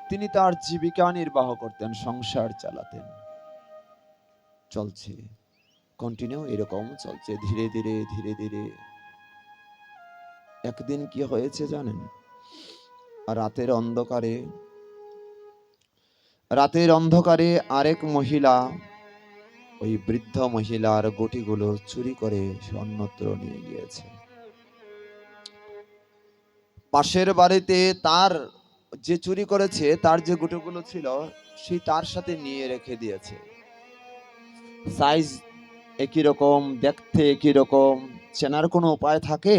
তিনি তার জীবিকা নির্বাহ করতেন, সংসার চালাতেন। চলছে, কন্টিনিউ এরকম চলছে, ধীরে ধীরে ধীরে ধীরে। একদিন কি হয়েছে জানেন? রাতের অন্ধকারে আরেক মহিলা ওই বৃদ্ধ মহিলার গুটিগুলো চুরি করে অন্যত্র নিয়ে গিয়েছে। পাশের বাড়িতে তার যে চুরি করেছে, তার যে গুটিগুলো ছিল, সেই তার সাথে নিয়ে রেখে দিয়েছে। সাইজ একই রকম, দেখতে একই রকম, চেনার কোনো উপায় থাকে?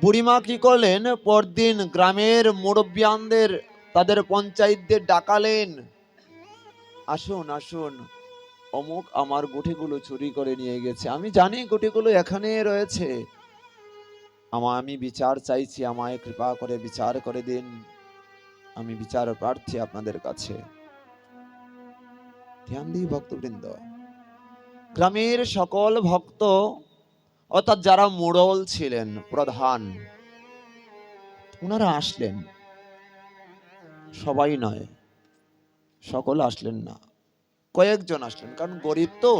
বুড়িমা কি করলেন, পরদিন গ্রামের মুরব্বিয়ানদের, তাদের পঞ্চায়েতদের ডাকালেন, আসুন আসুন, অমুক আমার গুটিগুলো চুরি করে নিয়ে গেছে, আমি জানি গুটিগুলো এখানে রয়েছে, আমি বিচার চাইছি, আমায় কৃপা করে বিচার করে দিন, আমি বিচার প্রার্থী আপনাদের কাছে। ধ্যান দিই ভক্তবৃন্দ, গ্রামের সকল ভক্ত, অর্থাৎ যারা মোড়ল ছিলেন, প্রধান, ওনারা আসলেন। সবাই নয়, সকল আসলেন না, কয়েকজন আসলেন, কারণ গরিব তো,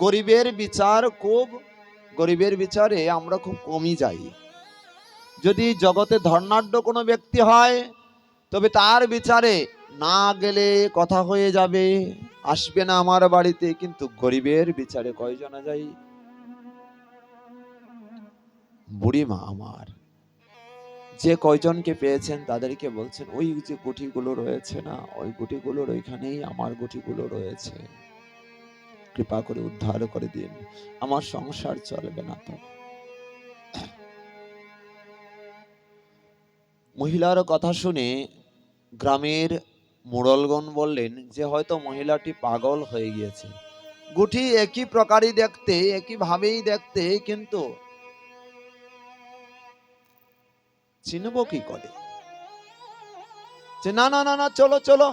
গরিবের বিচারে আমরা খুব কমই যাই। যদি জগতে ধর্নাঢ্য কোনো ব্যক্তি হয়, তবে তার বিচারে না গেলে কথা হয়ে যাবে, আসবে না আমার বাড়িতে। কিন্তু গরিবের বিচারে কয়জনা যাই? বুড়িমা আমার যে কয়জনকে পেয়েছেন তাদেরকে বলছেন, ওই যে গুটিগুলো রয়েছে না, ওই গুটিগুলোর ওইখানেই আমার গুটিগুলো রয়েছে, কৃপা করে উদ্ধার করে দিন, আমার সংসার চলবে না তো। মহিলার কথা শুনে গ্রামের মোড়লগণ বললেন যে হয়তো মহিলাটি পাগল হয়ে গিয়েছে, গুটি একই প্রকারই দেখতে, একই ভাবেই দেখতে, কিন্তু চিনব কি করে? যে না না না না, চলো চলো,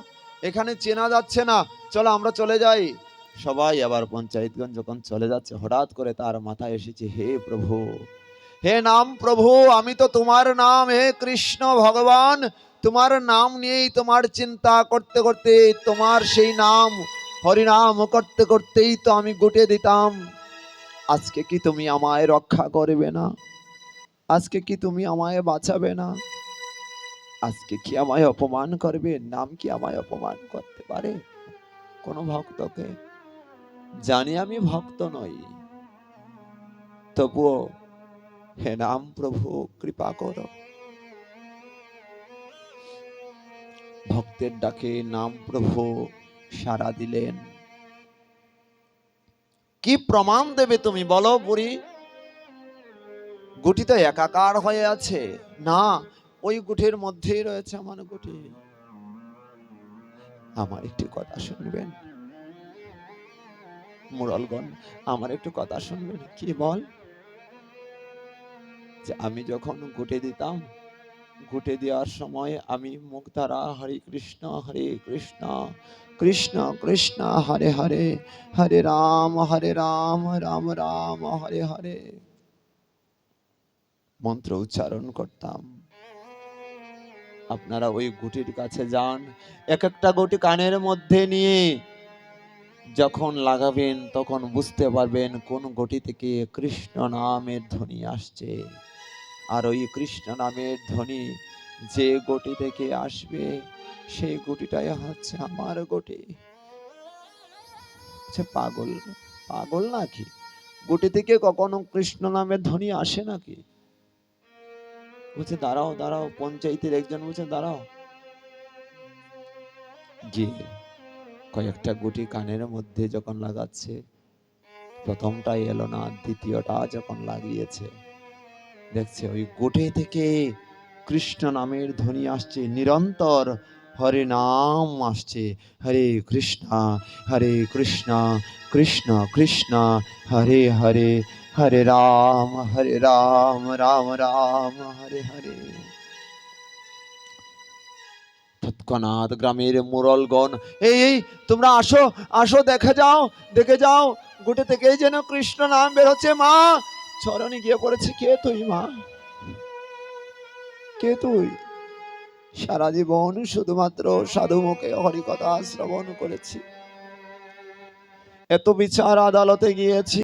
এখানে চেনা যাচ্ছে না, চলো আমরা চলে যাই। সবাই আবার পঞ্চায়েতগণ যখন চলে যাচ্ছে, হঠাৎ করে তার মাথায় এসেছে, হে প্রভু, হে নাম প্রভু, আমি তো তোমার নাম, হে কৃষ্ণ ভগবান, তোমার নাম নিয়েই, তোমার চিন্তা করতে করতে, তোমার সেই নাম হরিনাম করতে করতেই তো আমি গুটে দিতাম। আজকে কি তুমি আমায় রক্ষা করবে না? আজকে কি তুমি আমায় বাঁচাবে না? আজকে কি আমায় অপমান করবে? নাম কি আমায় অপমান করতে পারে কোন ভক্তকে? জানি আমি ভক্ত নই, তবুও হে নাম প্রভু, কৃপা করো। ভক্তের ডাকে নাম প্রভু সাড়া দিলেন। কি প্রমাণ দেবে তুমি বলো বুড়ি? গুটি তো একাকার হয়ে আছে। না, ওই গুটির মধ্যেই রয়েছে আমার গুটি। আমার একটি কথা শুনবেন মুরলগণ, আমার একটু কথা শুনবেন। কি বল? যে আমি যখন গুটে দিতাম, গুটে দেওয়ার সময় আমি মুখ দ্বারা হরে কৃষ্ণ কৃষ্ণ কৃষ্ণ হরে হরে, হরে রাম রাম রাম হরে হরে মন্ত্র উচ্চারণ করতাম। আপনারা ওই গুটির কাছে যান, এক একটা গুটি কানের মধ্যে নিয়ে যখন লাগাবেন, তখন বুঝতে পারবেন কোন গুটি থেকে কৃষ্ণ নামের ধ্বনি আসছে। আর ওই কৃষ্ণ নামের ধ্বনি যে গুটি থেকে আসবে, সেই গুটিটাই হচ্ছে আমার গুটি। পাগল পাগল নাকি? গুটি থেকে কখনো কৃষ্ণ নামের ধ্বনি আসে নাকি? বলছে দাঁড়াও দাঁড়াও, পঞ্চায়েতের একজন বলছে দাঁড়াও, গিয়ে কয়েকটা গুটি কানের মধ্যে যখন লাগাচ্ছে, প্রথমটা এলো না, দ্বিতীয়টা যখন লাগিয়েছে, দেখছে ওই গুটি থেকে কৃষ্ণ নামের ধ্বনি আসছে, নিরন্তর হরে নাম আসছে, হরে কৃষ্ণ কৃষ্ণ কৃষ্ণ হরে হরে, হরে রাম রাম রাম হরে হরে। তৎক্ষণাৎ গ্রামের মোড়লগণ, এই তোমরা আসো আসো, দেখে যাও গুটি থেকে যেন কৃষ্ণ নাম বের হচ্ছে। মা চরণে গিয়ে পড়েছে, কে তুই মা, কে তুই? সারা জীবন শুধুমাত্র সাধু মুখে হরিকথা শ্রবণ করেছি, এত বিচার আদালতে গিয়েছি,